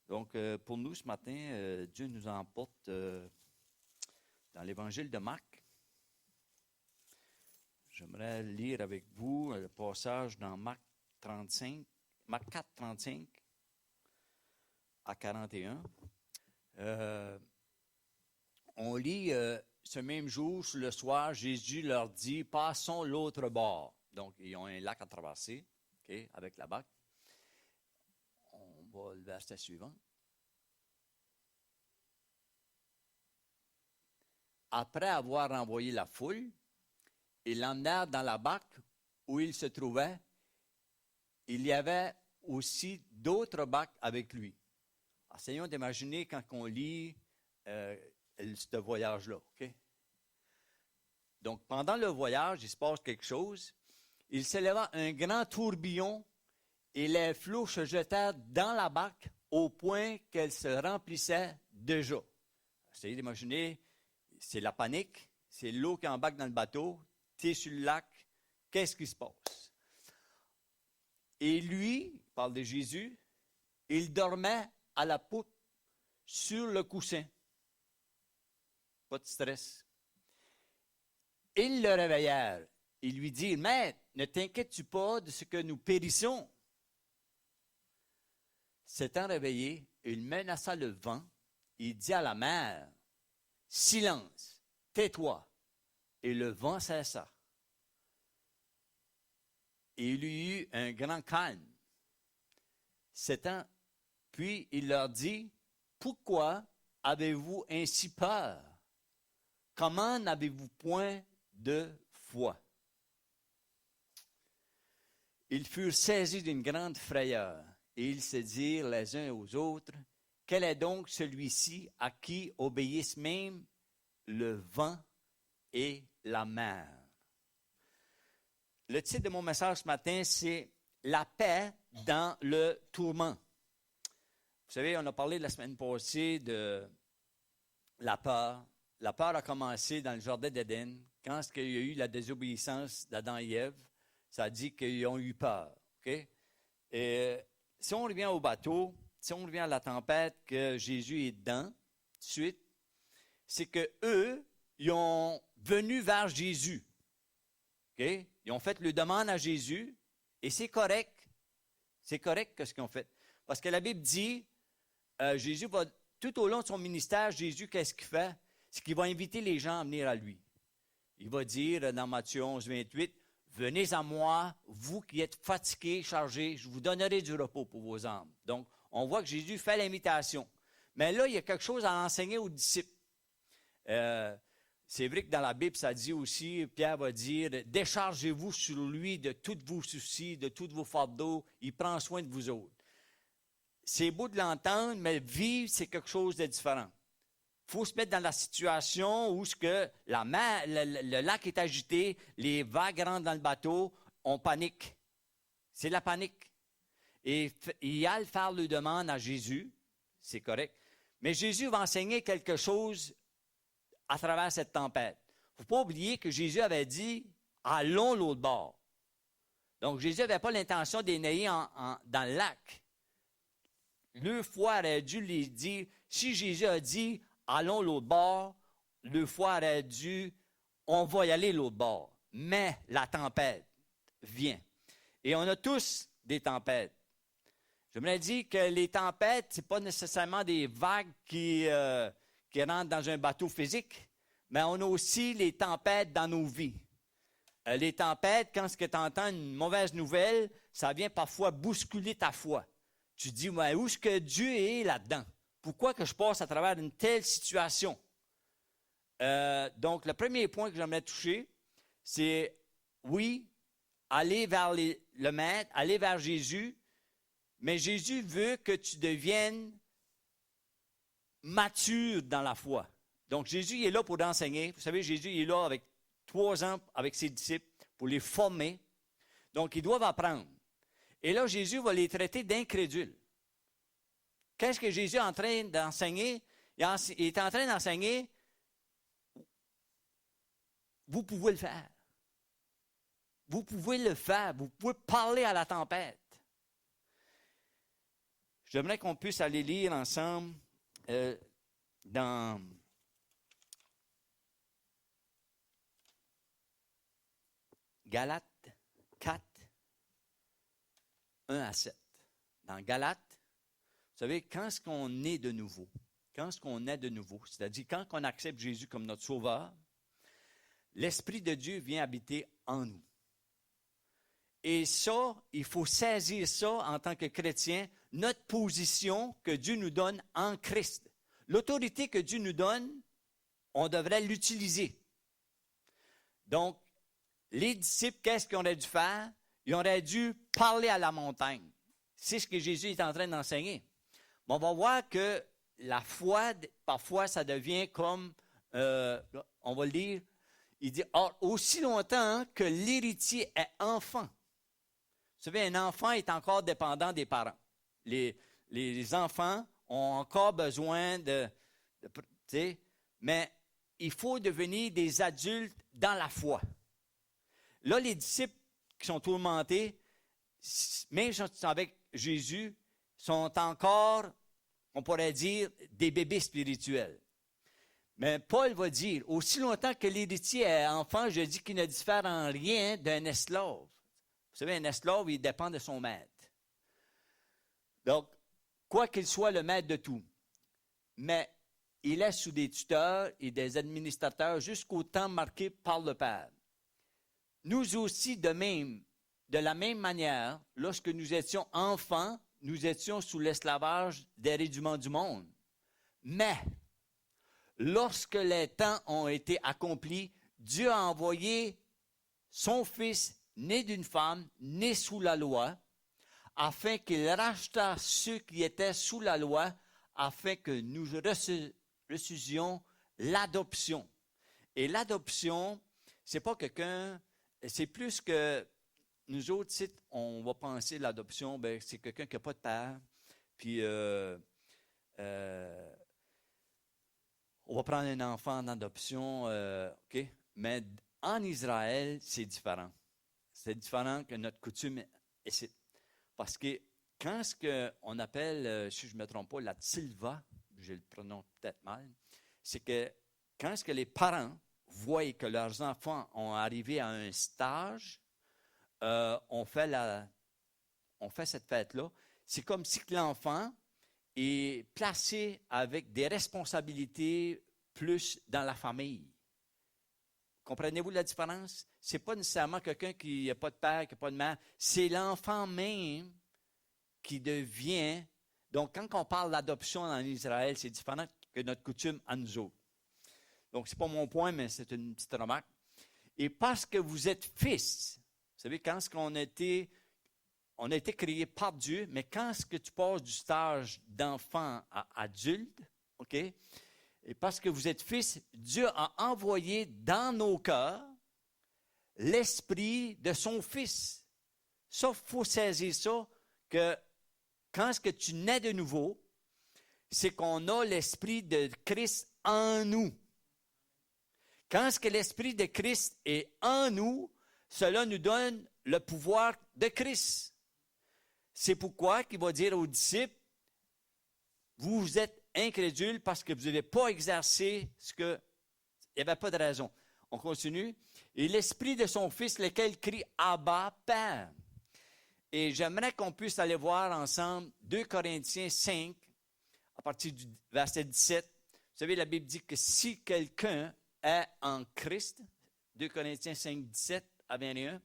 Donc, pour nous, ce matin, Dieu nous emporte dans l'Évangile de Marc. J'aimerais lire avec vous le passage dans Marc 4, 35 à 41. On lit, ce même jour, le soir, Jésus leur dit, « Passons l'autre bord. » Donc, ils ont un lac à traverser, okay, avec la barque. On va le verset suivant. Après avoir renvoyé la foule, ils l'emmenèrent dans la barque où il se trouvait. Il y avait aussi d'autres barques avec lui. Essayons d'imaginer quand on lit ce voyage-là. Okay? Donc, pendant le voyage, il se passe quelque chose. Il s'éleva un grand tourbillon et les flots se jetèrent dans la barque au point qu'elle se remplissait déjà. Essayez d'imaginer, c'est la panique, c'est l'eau qui embarque dans le bateau, tu es sur le lac, qu'est-ce qui se passe? Et lui, il parle de Jésus, il dormait à la poutre sur le coussin. Pas de stress. Ils le réveillèrent. Ils lui dirent, « Maître, ne t'inquiètes-tu pas de ce que nous périssons? » S'étant réveillé, il menaça le vent. Il dit à la mer, « Silence, tais-toi. » Et le vent cessa. Et il y eut un grand calme. Puis il leur dit, « Pourquoi avez-vous ainsi peur? Comment n'avez-vous point de foi? » Ils furent saisis d'une grande frayeur, et ils se dirent les uns aux autres, « Quel est donc celui-ci à qui obéissent même le vent et la mer? » Le titre de mon message ce matin, c'est « La paix dans le tourment ». Vous savez, on a parlé la semaine passée de la peur. La peur a commencé dans le jardin d'Éden. Quand il y a eu la désobéissance d'Adam et Ève, ça a dit qu'ils ont eu peur. Okay? Et si on revient au bateau, si on revient à la tempête que Jésus est dedans, tout de suite, c'est qu'eux, ils ont venu vers Jésus. Okay? Ils ont fait le demande à Jésus, et c'est correct. C'est correct ce qu'ils ont fait. Parce que la Bible dit, Jésus va, tout au long de son ministère, Jésus, qu'est-ce qu'il fait? C'est qu'il va inviter les gens à venir à lui. Il va dire dans Matthieu 11, 28, « Venez à moi, vous qui êtes fatigués, chargés, je vous donnerai du repos pour vos âmes. » Donc, on voit que Jésus fait l'invitation. Mais là, il y a quelque chose à enseigner aux disciples. C'est vrai que dans la Bible, ça dit aussi, Pierre va dire, « Déchargez-vous sur lui de tous vos soucis, de tous vos fardeaux, il prend soin de vous autres. » C'est beau de l'entendre, mais vivre, c'est quelque chose de différent. Il faut se mettre dans la situation où la mer, le lac est agité, les vagues rentrent dans le bateau, on panique. C'est la panique. Et il a le faire le demande à Jésus, c'est correct. Mais Jésus va enseigner quelque chose à travers cette tempête. Il ne faut pas oublier que Jésus avait dit, allons l'autre bord. Donc Jésus n'avait pas l'intention d'énayer dans le lac. Le foi aurait dû lui dire, si Jésus a dit, allons l'autre bord, le foi aurait dû, on va y aller l'autre bord. Mais la tempête vient. Et on a tous des tempêtes. J'aimerais dire que les tempêtes, ce n'est pas nécessairement des vagues qui rentrent dans un bateau physique, mais on a aussi les tempêtes dans nos vies. Les tempêtes, quand tu entends une mauvaise nouvelle, ça vient parfois bousculer ta foi. Tu te dis, mais où est-ce que Dieu est là-dedans? Pourquoi que je passe à travers une telle situation? Donc, le premier point que j'aimerais toucher, c'est, oui, aller vers le Maître, aller vers Jésus, mais Jésus veut que tu deviennes mature dans la foi. Donc, Jésus il est là pour enseigner. Vous savez, Jésus il est là avec 3 ans avec ses disciples pour les former. Donc, ils doivent apprendre. Et là, Jésus va les traiter d'incrédules. Qu'est-ce que Jésus est en train d'enseigner? Il est en train d'enseigner, vous pouvez le faire. Vous pouvez le faire. Vous pouvez parler à la tempête. J'aimerais qu'on puisse aller lire ensemble dans Galates 4, 1 à 7. Dans Galates, vous savez, quand est-ce qu'on est de nouveau? Quand est-ce qu'on est de nouveau? C'est-à-dire, quand on accepte Jésus comme notre sauveur, l'Esprit de Dieu vient habiter en nous. Et ça, il faut saisir ça en tant que chrétien, notre position que Dieu nous donne en Christ. L'autorité que Dieu nous donne, on devrait l'utiliser. Donc, les disciples, qu'est-ce qu'ils auraient dû faire? Ils auraient dû parler à la montagne. C'est ce que Jésus est en train d'enseigner. Mais on va voir que la foi, parfois, ça devient comme, on va le dire, il dit, « aussi longtemps que l'héritier est enfant. » Vous savez, un enfant est encore dépendant des parents. Les enfants ont encore besoin mais il faut devenir des adultes dans la foi. Là, les disciples qui sont tourmentés, même avec Jésus, sont encore, on pourrait dire, des bébés spirituels. Mais Paul va dire, aussi longtemps que l'héritier est enfant, je dis qu'il ne diffère en rien d'un esclave. Vous savez, un esclave, il dépend de son maître. Donc, quoi qu'il soit le maître de tout, mais il est sous des tuteurs et des administrateurs jusqu'au temps marqué par le Père. Nous aussi, de la même manière, lorsque nous étions enfants, nous étions sous l'esclavage des rudiments du monde. Mais, lorsque les temps ont été accomplis, Dieu a envoyé son Fils, né d'une femme, né sous la loi, afin qu'il rachetât ceux qui étaient sous la loi, afin que nous reçusions l'adoption. Et l'adoption, c'est pas quelqu'un, c'est plus que nous autres, on va penser l'adoption, ben, c'est quelqu'un qui n'a pas de père, puis on va prendre un enfant en adoption, OK? Mais en Israël, c'est différent. C'est différent que notre coutume ici. Parce que quand ce qu'on appelle, si je ne me trompe pas, la tsilva, je le prononce peut-être mal, c'est que quand ce que les parents voient que leurs enfants ont arrivé à un stage, on fait cette fête-là. C'est comme si l'enfant est placé avec des responsabilités plus dans la famille. Comprenez-vous la différence? Ce n'est pas nécessairement quelqu'un qui n'a pas de père, qui n'a pas de mère. C'est l'enfant même qui devient. Donc, quand on parle d'adoption en Israël, c'est différent que notre coutume à nous autres. Donc, ce n'est pas mon point, mais c'est une petite remarque. Et parce que vous êtes fils, vous savez, quand on a été créé par Dieu, mais quand est-ce que tu passes du stage d'enfant à adulte, OK? Et parce que vous êtes fils, Dieu a envoyé dans nos cœurs l'esprit de son Fils. Ça, il faut saisir ça, que quand est-ce que tu nais de nouveau, c'est qu'on a l'esprit de Christ en nous. Quand est-ce que l'esprit de Christ est en nous, cela nous donne le pouvoir de Christ. C'est pourquoi il va dire aux disciples, vous êtes incrédules parce que vous n'avez pas exercé ce que... Il n'y avait pas de raison. On continue. Et l'esprit de son Fils, lequel crie « Abba, Père ». Et j'aimerais qu'on puisse aller voir ensemble 2 Corinthiens 5, à partir du verset 17. Vous savez, la Bible dit que si quelqu'un est en Christ, 2 Corinthiens 5, 17 à 21,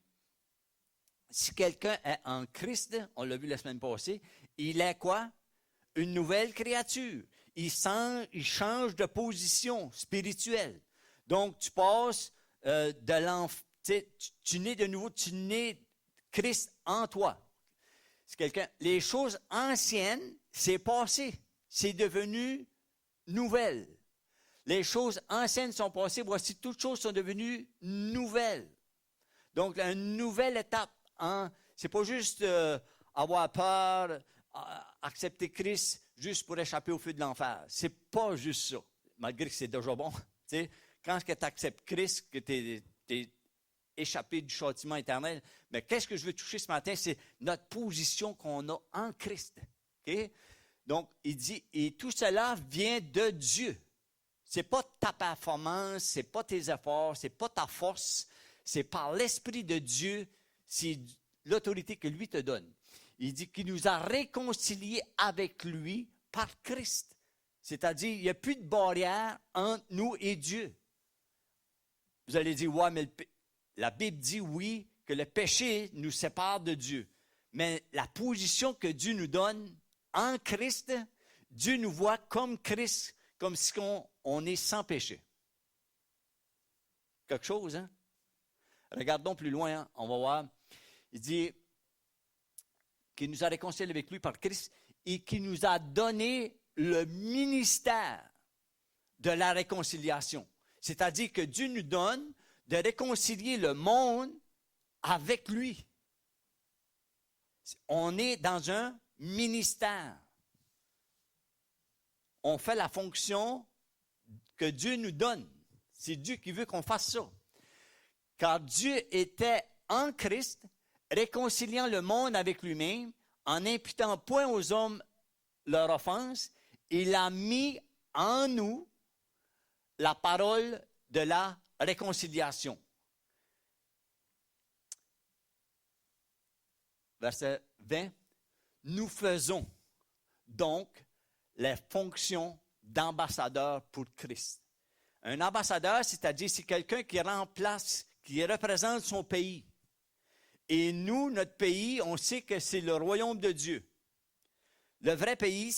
si quelqu'un est en Christ, on l'a vu la semaine passée, il est quoi? Une nouvelle créature. Il change de position spirituelle. Donc, tu passes de l'enfant, tu nais de nouveau, tu nais Christ en toi. C'est quelqu'un. Les choses anciennes, c'est passé. C'est devenu nouvelle. Les choses anciennes sont passées, voici toutes choses sont devenues nouvelles. Donc, une nouvelle étape. C'est pas juste avoir peur, accepter Christ juste pour échapper au feu de l'enfer. C'est pas juste ça, malgré que c'est déjà bon. T'sais, quand tu acceptes Christ, que tu es échappé du châtiment éternel, mais qu'est-ce que je veux toucher ce matin? C'est notre position qu'on a en Christ. Okay? Donc, il dit, et tout cela vient de Dieu. Ce n'est pas ta performance, ce n'est pas tes efforts, ce n'est pas ta force, c'est par l'Esprit de Dieu, c'est l'autorité que lui te donne. Il dit qu'il nous a réconciliés avec lui par Christ. C'est-à-dire, il n'y a plus de barrière entre nous et Dieu. Vous allez dire, ouais, mais la Bible dit oui, que le péché nous sépare de Dieu. Mais la position que Dieu nous donne en Christ, Dieu nous voit comme Christ, comme si on est sans péché. Quelque chose, hein? Regardons plus loin, hein? On va voir. Il dit qu'il nous a réconciliés avec lui par Christ et qu'il nous a donné le ministère de la réconciliation. C'est-à-dire que Dieu nous donne de réconcilier le monde avec lui. On est dans un ministère. On fait la fonction que Dieu nous donne. C'est Dieu qui veut qu'on fasse ça. Car Dieu était en Christ, réconciliant le monde avec lui-même, en n'imputant point aux hommes leur offense, il a mis en nous la parole de la réconciliation. Verset 20. Nous faisons donc les fonctions d'ambassadeur pour Christ. Un ambassadeur, c'est-à-dire c'est quelqu'un qui remplace, qui représente son pays. Et nous, notre pays, on sait que c'est le royaume de Dieu. Le vrai pays,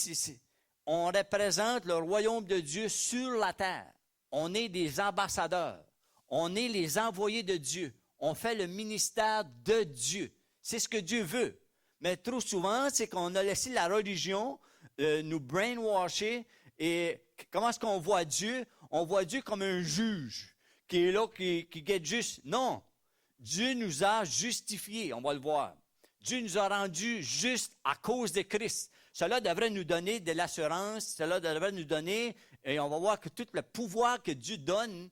on représente le royaume de Dieu sur la terre. On est des ambassadeurs. On est les envoyés de Dieu. On fait le ministère de Dieu. C'est ce que Dieu veut. Mais trop souvent, c'est qu'on a laissé la religion nous brainwasher. Et comment est-ce qu'on voit Dieu? On voit Dieu comme un juge qui est là, qui guette juste. Non, Dieu nous a justifiés, on va le voir. Dieu nous a rendus justes à cause de Christ. Cela devrait nous donner de l'assurance, cela devrait nous donner, et on va voir que tout le pouvoir que Dieu donne,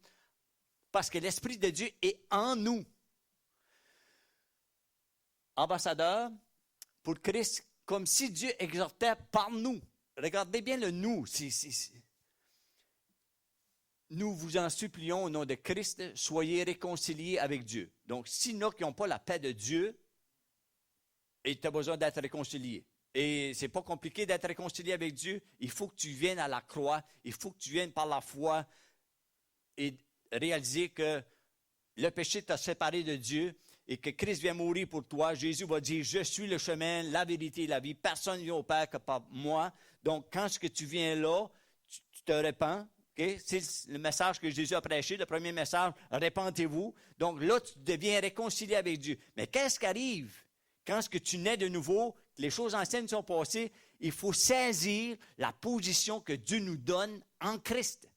parce que l'Esprit de Dieu est en nous. Ambassadeur pour Christ, comme si Dieu exhortait par nous. Regardez bien le nous. Nous vous en supplions au nom de Christ, soyez réconciliés avec Dieu. Donc, s'il y en a qui n'ont pas la paix de Dieu, et tu as besoin d'être réconcilié. Et ce n'est pas compliqué d'être réconcilié avec Dieu. Il faut que tu viennes à la croix. Il faut que tu viennes par la foi et réaliser que le péché t'a séparé de Dieu et que Christ vient mourir pour toi. Jésus va dire, je suis le chemin, la vérité et la vie. Personne ne vient au Père que par moi. Donc, quand tu viens là, tu te répands. Okay? C'est le message que Jésus a prêché, le premier message, répentez-vous. Donc là, tu deviens réconcilié avec Dieu. Mais qu'est-ce qui arrive quand tu nais de nouveau, les choses anciennes sont passées? Il faut saisir la position que Dieu nous donne en Christ.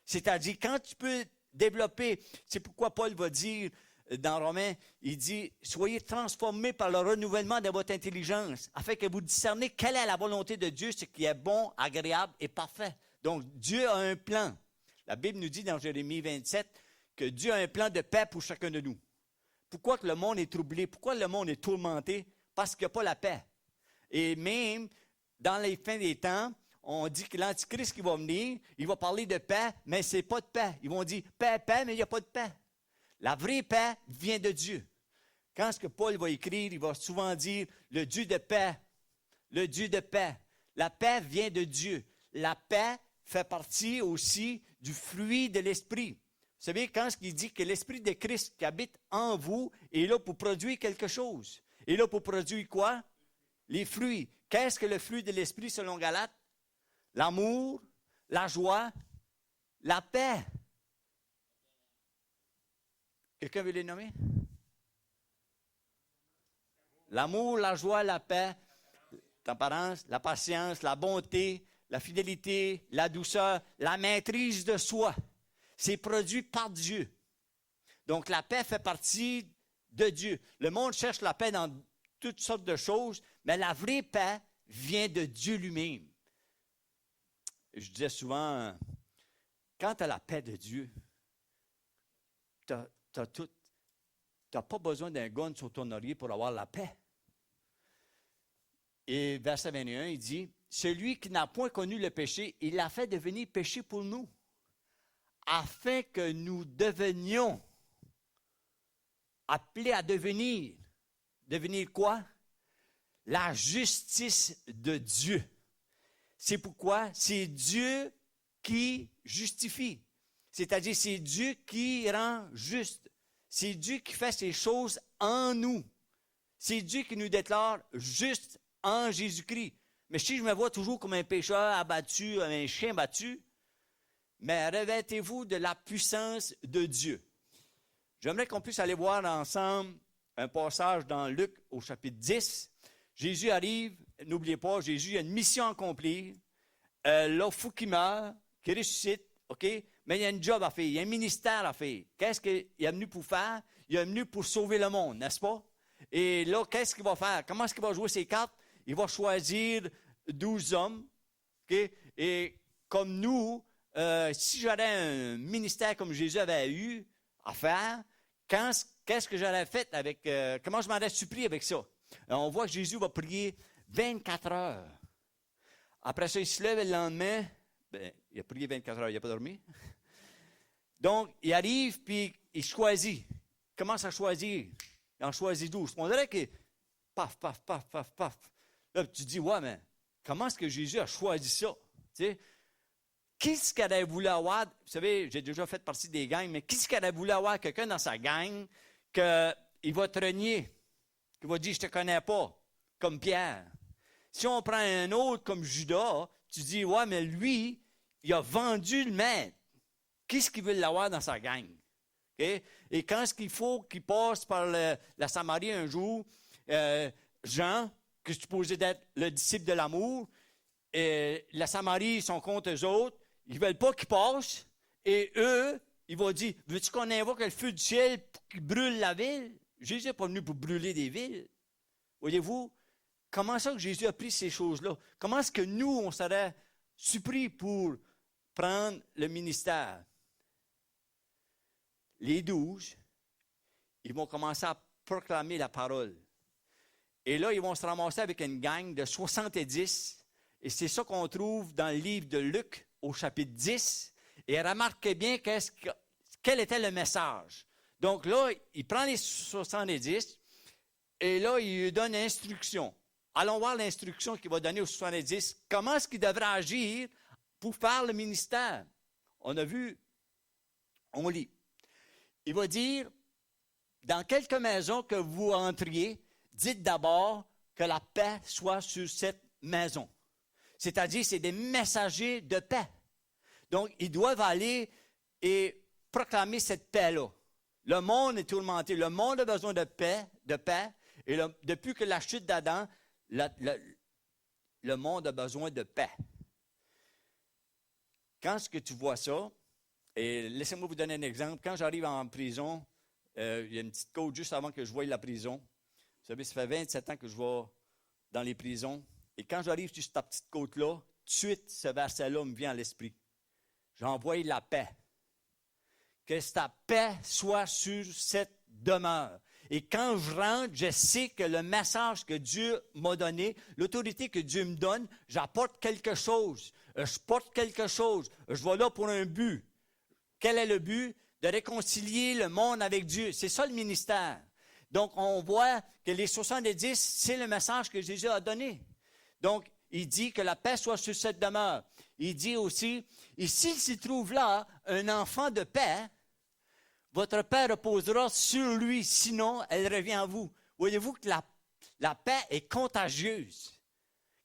C'est-à-dire, quand tu peux développer, c'est pourquoi Paul va dire dans Romains, il dit, soyez transformés par le renouvellement de votre intelligence, afin que vous discerniez quelle est la volonté de Dieu, ce qui est bon, agréable et parfait. Donc, Dieu a un plan. La Bible nous dit dans Jérémie 27 que Dieu a un plan de paix pour chacun de nous. Pourquoi que le monde est troublé? Pourquoi le monde est tourmenté? Parce qu'il n'y a pas la paix. Et même dans les fins des temps, on dit que l'Antichrist qui va venir, il va parler de paix, mais ce n'est pas de paix. Ils vont dire paix, paix, mais il n'y a pas de paix. La vraie paix vient de Dieu. Quand ce que Paul va écrire, il va souvent dire le Dieu de paix. Le Dieu de paix. La paix vient de Dieu. La paix fait partie aussi du fruit de l'Esprit. Vous savez, quand il dit que l'Esprit de Christ qui habite en vous est là pour produire quelque chose. Et là pour produire quoi? Les fruits. Qu'est-ce que le fruit de l'Esprit selon Galates? L'amour, la joie, la paix. Quelqu'un veut les nommer? L'amour, la joie, la paix, la tempérance, la patience, la bonté, la fidélité, la douceur, la maîtrise de soi. C'est produit par Dieu. Donc, la paix fait partie de Dieu. Le monde cherche la paix dans toutes sortes de choses, mais la vraie paix vient de Dieu lui-même. Je disais souvent, quand tu as la paix de Dieu, tu n'as pas besoin d'un gun sur ton oreiller pour avoir la paix. Et verset 21, il dit, celui qui n'a point connu le péché, il l'a fait devenir péché pour nous, afin que nous devenions appelés à devenir. Devenir quoi? La justice de Dieu. C'est pourquoi c'est Dieu qui justifie. C'est-à-dire, c'est Dieu qui rend juste. C'est Dieu qui fait ces choses en nous. C'est Dieu qui nous déclare juste en Jésus-Christ. Mais si je me vois toujours comme un pécheur abattu, un chien battu, mais revêtez-vous de la puissance de Dieu. J'aimerais qu'on puisse aller voir ensemble un passage dans Luc au chapitre 10. Jésus arrive, n'oubliez pas, Jésus a une mission accomplie. Là, il faut qu'il meure, qu'il ressuscite, OK? Mais il y a un job à faire, il y a un ministère à faire. Qu'est-ce qu'il est venu pour faire? Il est venu pour sauver le monde, n'est-ce pas? Et là, qu'est-ce qu'il va faire? Comment est-ce qu'il va jouer ses cartes? Il va choisir 12 hommes, OK? Et comme nous, si j'aurais un ministère comme Jésus avait eu à faire, qu'est-ce que j'aurais fait avec... comment je m'aurais supplié avec ça? On voit que Jésus va prier 24 heures. Après ça, il se lève le lendemain. Ben, il a prié 24 heures, il n'a pas dormi. Donc, il arrive, puis il choisit. Il commence à choisir. Il en choisit 12. On dirait que, paf, paf, paf, paf, paf. Là, tu te dis, ouais, mais comment est-ce que Jésus a choisi ça? Tu sais, qu'est-ce qu'il aurait voulu avoir? Vous savez, j'ai déjà fait partie des gangs, mais qu'est-ce qu'il aurait voulu avoir quelqu'un dans sa gang qu'il va te renier, qu'il va dire, je ne te connais pas, comme Pierre. Si on prend un autre comme Judas, tu dis, ouais, mais lui, il a vendu le maître. Qu'est-ce qu'il veut l'avoir dans sa gang? Okay? Et quand est-ce qu'il faut qu'il passe par la Samarie un jour, Jean, qui est supposé d'être le disciple de l'amour, et la Samarie, ils sont contre eux autres, ils ne veulent pas qu'il passe, et eux, ils vont dire, veux-tu qu'on invoque le feu du ciel pour qu'il brûle la ville? Jésus n'est pas venu pour brûler des villes. Voyez-vous, comment ça que Jésus a pris ces choses-là? Comment est-ce que nous, on serait surpris pour prendre le ministère? Les 12, ils vont commencer à proclamer la parole. Et là, ils vont se ramasser avec une gang de 70. Et c'est ça qu'on trouve dans le livre de Luc au chapitre 10. Et remarquez bien quel était le message. Donc là, il prend les 70 et là, il lui donne l'instruction. Allons voir l'instruction qu'il va donner aux 70. Comment est-ce qu'il devrait agir pour faire le ministère? On a vu, on lit. Il va dire, dans quelque maison que vous entriez, dites d'abord que la paix soit sur cette maison. C'est-à-dire, c'est des messagers de paix. Donc, ils doivent aller et proclamer cette paix-là. Le monde est tourmenté. Le monde a besoin de paix. Et depuis que la chute d'Adam, le monde a besoin de paix. Quand est-ce que tu vois ça? Et laissez-moi vous donner un exemple. Quand j'arrive en prison, il y a une petite côte juste avant que je voie la prison. Vous savez, ça fait 27 ans que je vais dans les prisons. Et quand j'arrive sur cette petite côte-là, tout de suite, ce verset-là me vient à l'esprit. J'envoie la paix. Que ta paix soit sur cette demeure. Et quand je rentre, je sais que le message que Dieu m'a donné, l'autorité que Dieu me donne, j'apporte quelque chose. Je porte quelque chose. Je vais là pour un but. Quel est le but? De réconcilier le monde avec Dieu. C'est ça le ministère. Donc, on voit que les 70, c'est le message que Jésus a donné. Donc, il dit que la paix soit sur cette demeure. Il dit aussi, et s'il s'y trouve là un enfant de paix, votre paix reposera sur lui, sinon elle revient à vous. Voyez-vous que la paix est contagieuse.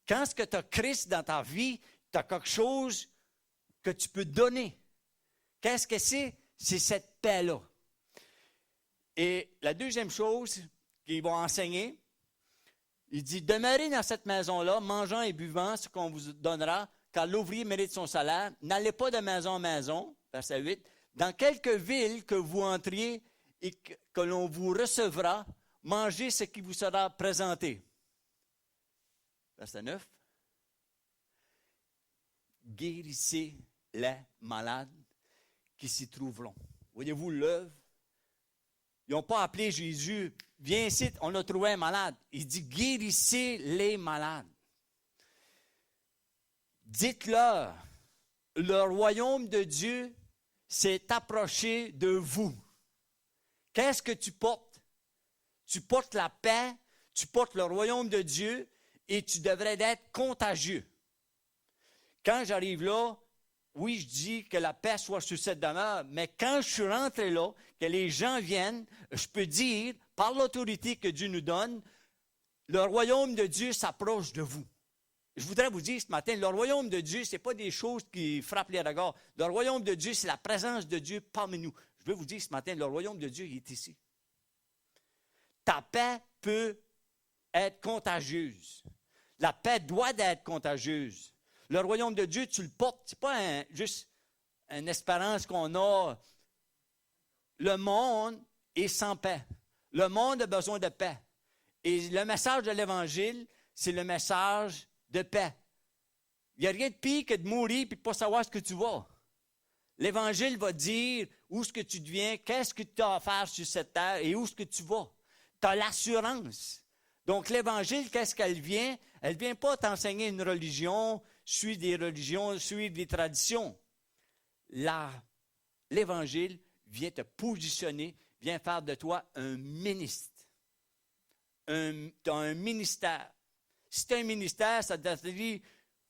Quand est-ce que tu as Christ dans ta vie, tu as quelque chose que tu peux donner. Qu'est-ce que c'est? C'est cette paix-là. Et la deuxième chose qu'ils vont enseigner, il dit, demeurez dans cette maison-là, mangeant et buvant ce qu'on vous donnera, car l'ouvrier mérite son salaire. N'allez pas de maison en maison, verset 8, dans quelque ville que vous entriez et que l'on vous recevra, mangez ce qui vous sera présenté. Verset 9. Guérissez les malades qui s'y trouveront. Voyez-vous l'œuvre? Ils n'ont pas appelé Jésus, viens ici, on a trouvé un malade. Il dit, guérissez les malades. Dites-leur, le royaume de Dieu s'est approché de vous. Qu'est-ce que tu portes? Tu portes la paix, tu portes le royaume de Dieu et tu devrais être contagieux. Quand j'arrive là, oui, je dis que la paix soit sur cette demeure, mais quand je suis rentré là, que les gens viennent, je peux dire, par l'autorité que Dieu nous donne, le royaume de Dieu s'approche de vous. Je voudrais vous dire ce matin, le royaume de Dieu, ce n'est pas des choses qui frappent les regards. Le royaume de Dieu, c'est la présence de Dieu parmi nous. Je veux vous dire ce matin, le royaume de Dieu il est ici. Ta paix peut être contagieuse. La paix doit être contagieuse. Le royaume de Dieu, tu le portes. Ce n'est pas juste une espérance qu'on a. Le monde est sans paix. Le monde a besoin de paix. Et le message de l'Évangile, c'est le message de paix. Il n'y a rien de pire que de mourir et de ne pas savoir ce que tu vas. L'Évangile va dire où est-ce que tu deviens, qu'est-ce que tu as à faire sur cette terre et où est-ce que tu vas. Tu as l'assurance. Donc, l'Évangile, qu'est-ce qu'elle vient? Elle ne vient pas t'enseigner une religion, suivre des religions, suivre des traditions. L'Évangile vient te positionner, vient faire de toi un ministre. Tu as un ministère. Si tu as un ministère, ça te dit,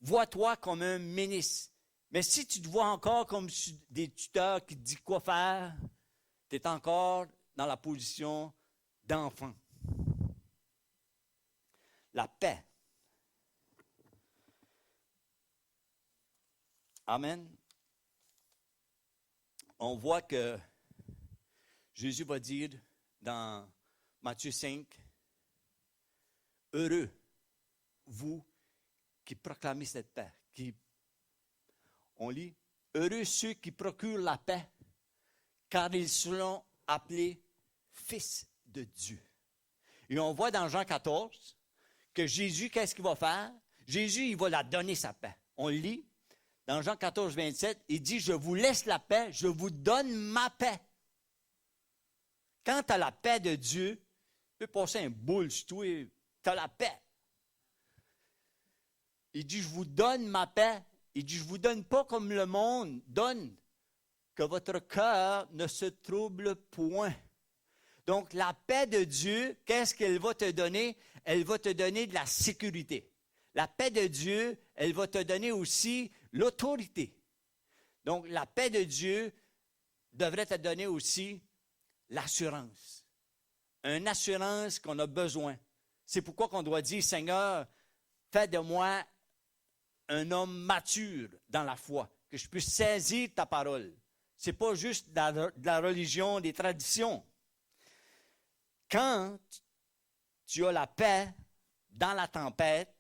vois-toi comme un ministre. Mais si tu te vois encore comme des tuteurs qui te disent quoi faire, tu es encore dans la position d'enfant. La paix. Amen. On voit que Jésus va dire dans Matthieu 5, « Heureux, vous qui proclamez cette paix. » On lit, « Heureux ceux qui procurent la paix, car ils seront appelés fils de Dieu. » Et on voit dans Jean 14 que Jésus, qu'est-ce qu'il va faire? Jésus, il va la donner sa paix. On lit dans Jean 14, 27, il dit, « Je vous laisse la paix, je vous donne ma paix. » Quand tu as la paix de Dieu, tu peux passer un boule sur toi, tu as la paix. Il dit, « Je vous donne ma paix. » Il dit, « Je ne vous donne pas comme le monde donne, que votre cœur ne se trouble point. » Donc, la paix de Dieu, qu'est-ce qu'elle va te donner? Elle va te donner de la sécurité. La paix de Dieu, elle va te donner aussi l'autorité. Donc, la paix de Dieu devrait te donner aussi l'assurance. Une assurance qu'on a besoin. C'est pourquoi qu'on doit dire, Seigneur, fais de moi un homme mature dans la foi, que je puisse saisir ta parole. Ce n'est pas juste de la religion, des traditions. Quand tu as la paix dans la tempête,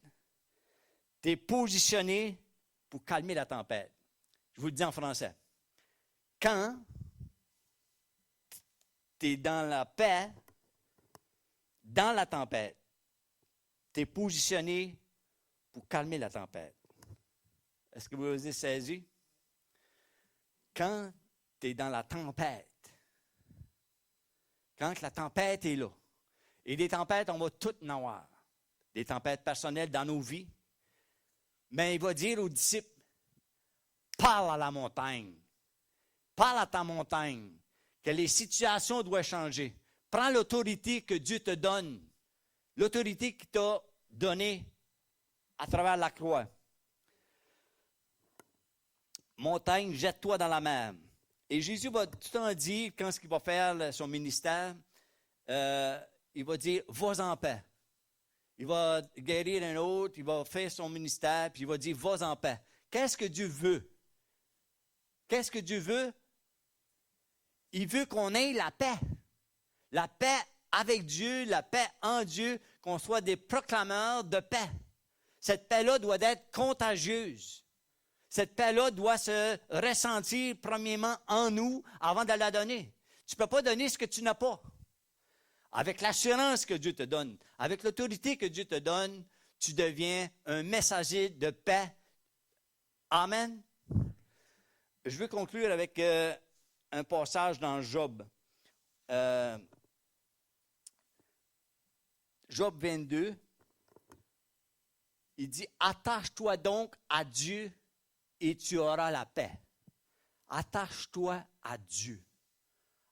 tu es positionné pour calmer la tempête. Je vous le dis en français. Quand tu es dans la paix, dans la tempête, tu es positionné pour calmer la tempête. Est-ce que vous avez saisi? Quand tu es dans la tempête, quand la tempête est là, et des tempêtes, on va toutes en avoir, des tempêtes personnelles dans nos vies, mais il va dire aux disciples, parle à la montagne, parle à ta montagne, que les situations doivent changer. Prends l'autorité que Dieu te donne, l'autorité qu'il t'a donnée à travers la croix. Montagne, jette-toi dans la mer. Et Jésus va tout le temps dire, quand il va faire son ministère, il va dire, vas en paix. Il va guérir un autre, il va faire son ministère, puis il va dire, vas en paix. Qu'est-ce que Dieu veut? Qu'est-ce que Dieu veut? Il veut qu'on ait la paix. La paix avec Dieu, la paix en Dieu, qu'on soit des proclameurs de paix. Cette paix-là doit être contagieuse. Cette paix-là doit se ressentir premièrement en nous avant de la donner. Tu ne peux pas donner ce que tu n'as pas. Avec l'assurance que Dieu te donne, avec l'autorité que Dieu te donne, tu deviens un messager de paix. Amen. Je veux conclure avec un passage dans Job. Job 22. Il dit, attache-toi donc à Dieu et tu auras la paix. Attache-toi à Dieu.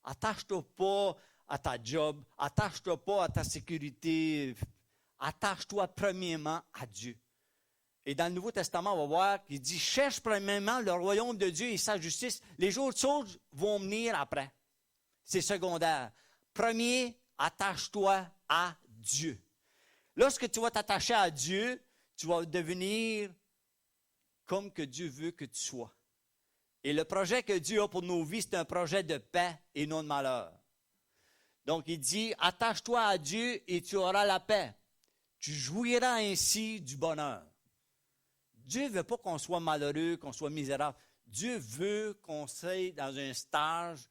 Attache-toi pas à ta job. Attache-toi pas à ta sécurité. Attache-toi premièrement à Dieu. Et dans le Nouveau Testament, on va voir qu'il dit, cherche premièrement le royaume de Dieu et sa justice. Les autres choses vont venir après. C'est secondaire. Premier, attache-toi à Dieu. Lorsque tu vas t'attacher à Dieu, tu vas devenir comme que Dieu veut que tu sois. Et le projet que Dieu a pour nos vies, c'est un projet de paix et non de malheur. Donc, il dit, attache-toi à Dieu et tu auras la paix. Tu jouiras ainsi du bonheur. Dieu ne veut pas qu'on soit malheureux, qu'on soit misérable. Dieu veut qu'on soit dans un stage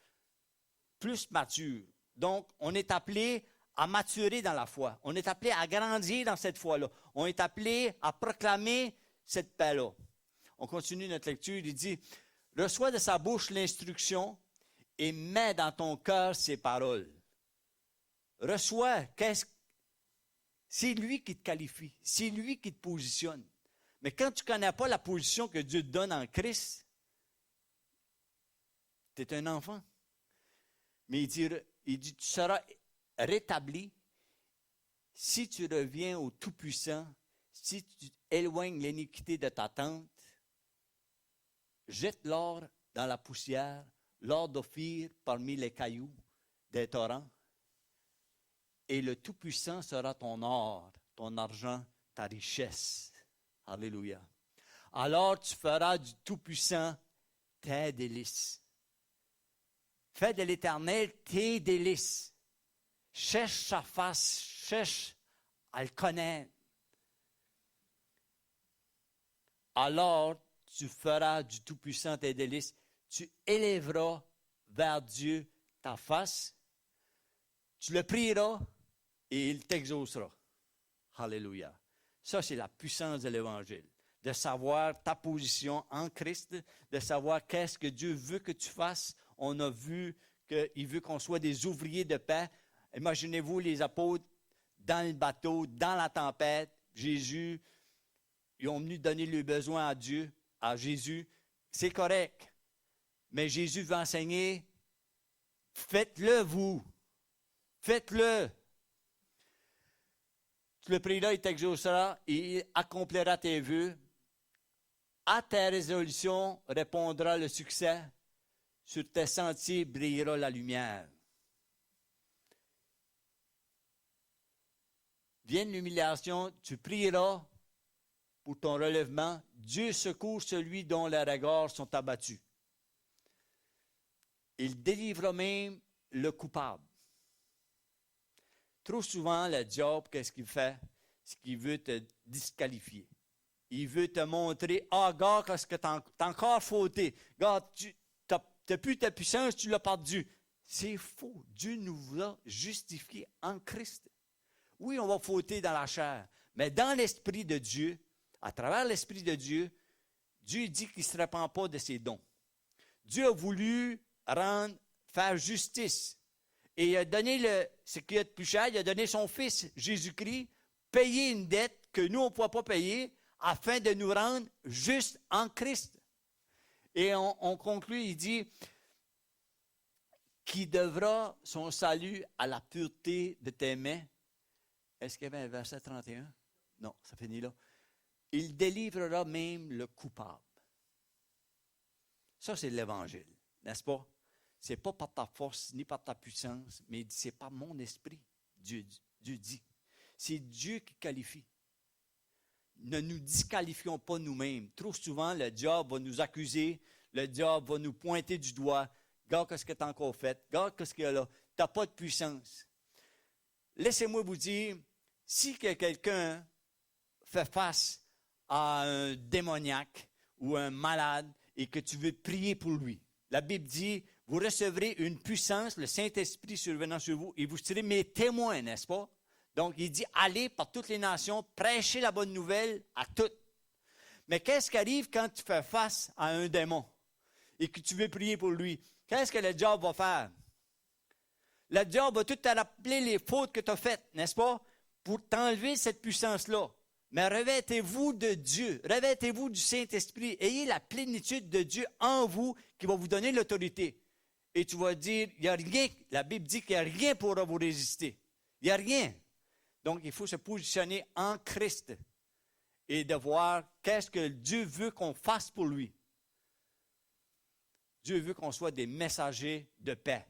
plus mature. Donc, on est appelé à maturer dans la foi. On est appelé à grandir dans cette foi-là. On est appelé à proclamer cette paix-là. On continue notre lecture. Il dit, reçois de sa bouche l'instruction et mets dans ton cœur ses paroles. Reçois, c'est lui qui te qualifie. C'est lui qui te positionne. Mais quand tu ne connais pas la position que Dieu te donne en Christ, tu es un enfant. Mais il dit, tu seras rétabli si tu reviens au Tout-Puissant, si tu éloignes l'iniquité de ta tente, jette l'or dans la poussière, l'or d'Ophir parmi les cailloux des torrents, et le Tout-Puissant sera ton or, ton argent, ta richesse. Alléluia. Alors tu feras du Tout-Puissant tes délices. Fais de l'Éternel tes délices. Cherche sa face, cherche à le connaître. Alors tu feras du Tout-Puissant tes délices. Tu élèveras vers Dieu ta face. Tu le prieras et il t'exaucera. Alléluia. Ça, c'est la puissance de l'Évangile. De savoir ta position en Christ, de savoir qu'est-ce que Dieu veut que tu fasses. On a vu qu'il veut qu'on soit des ouvriers de paix. Imaginez-vous les apôtres dans le bateau, dans la tempête. Jésus, ils ont venu donner le besoin à Dieu, à Jésus. C'est correct. Mais Jésus veut enseigner, faites-le vous. Faites-le. Tu le prieras, il t'exaucera et il accomplira tes vœux. À tes résolutions répondra le succès. Sur tes sentiers brillera la lumière. Vienne l'humiliation, tu prieras pour ton relèvement. Dieu secourt celui dont les regards sont abattus. Il délivrera même le coupable. Trop souvent, le diable, qu'est-ce qu'il fait? C'est qu'il veut te disqualifier. Il veut te montrer, gars, qu'est-ce que tu as encore fauté? Gars, tu n'as plus ta puissance, tu l'as perdu. C'est faux. Dieu nous a justifiés en Christ. Oui, on va fauter dans la chair, mais dans l'Esprit de Dieu, à travers l'Esprit de Dieu, Dieu dit qu'il ne se répand pas de ses dons. Dieu a voulu faire justice. Et il a donné ce qu'il y a de plus cher, il a donné son Fils, Jésus-Christ, payer une dette que nous, on ne pouvait pas payer, afin de nous rendre justes en Christ. Et on conclut, il dit, qui devra son salut à la pureté de tes mains. Est-ce qu'il y avait un verset 31? Non, ça finit là. Il délivrera même le coupable. Ça, c'est l'Évangile, n'est-ce pas? Ce n'est pas par ta force ni par ta puissance, mais c'est par mon esprit, Dieu dit. C'est Dieu qui qualifie. Ne nous disqualifions pas nous-mêmes. Trop souvent, le diable va nous accuser, le diable va nous pointer du doigt. Regarde qu'est-ce que tu as encore fait, regarde qu'est-ce qu'il y a là. Tu n'as pas de puissance. Laissez-moi vous dire, si quelqu'un fait face à un démoniaque ou un malade et que tu veux prier pour lui, la Bible dit, vous recevrez une puissance, le Saint-Esprit survenant sur vous, et vous serez mes témoins, n'est-ce pas? Donc, il dit, allez par toutes les nations, prêchez la bonne nouvelle à toutes. Mais qu'est-ce qui arrive quand tu fais face à un démon et que tu veux prier pour lui? Qu'est-ce que le diable va faire? Le diable va tout te rappeler les fautes que tu as faites, n'est-ce pas? Pour t'enlever cette puissance-là. Mais revêtez-vous de Dieu, revêtez-vous du Saint-Esprit, ayez la plénitude de Dieu en vous qui va vous donner l'autorité. Et tu vas dire, il n'y a rien, la Bible dit qu'il n'y a rien pour vous résister. Il n'y a rien. Donc, il faut se positionner en Christ et de voir qu'est-ce que Dieu veut qu'on fasse pour lui. Dieu veut qu'on soit des messagers de paix.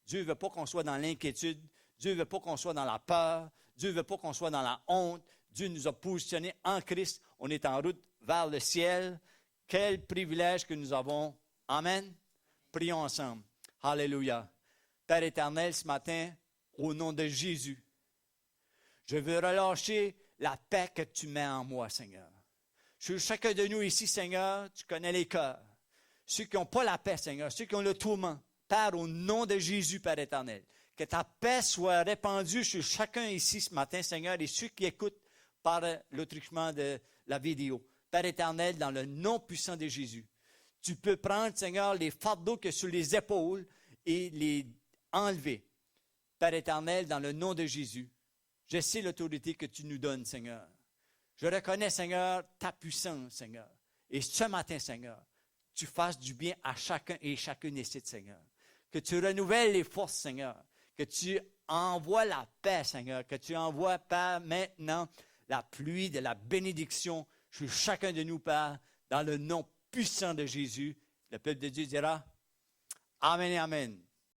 Dieu ne veut pas qu'on soit dans l'inquiétude. Dieu ne veut pas qu'on soit dans la peur. Dieu ne veut pas qu'on soit dans la honte. Dieu nous a positionnés en Christ. On est en route vers le ciel. Quel privilège que nous avons. Amen. Prions ensemble. Alléluia. Père éternel, ce matin, au nom de Jésus, je veux relâcher la paix que tu mets en moi, Seigneur. Sur chacun de nous ici, Seigneur, tu connais les cœurs. Ceux qui n'ont pas la paix, Seigneur, ceux qui ont le tourment. Père, au nom de Jésus, Père éternel, que ta paix soit répandue sur chacun ici ce matin, Seigneur, et ceux qui écoutent par le truchement de la vidéo. Père éternel, dans le nom puissant de Jésus, tu peux prendre, Seigneur, les fardeaux que sur les épaules et les enlever. Père éternel, dans le nom de Jésus, je sais l'autorité que tu nous donnes, Seigneur. Je reconnais, Seigneur, ta puissance, Seigneur. Et ce matin, Seigneur, tu fasses du bien à chacun et chacune ici, Seigneur. Que tu renouvelles les forces, Seigneur. Que tu envoies la paix, Seigneur. Que tu envoies, Père, maintenant, la pluie de la bénédiction sur chacun de nous, Père, dans le nom puissant de Jésus. Le peuple de Dieu dira Amen et Amen.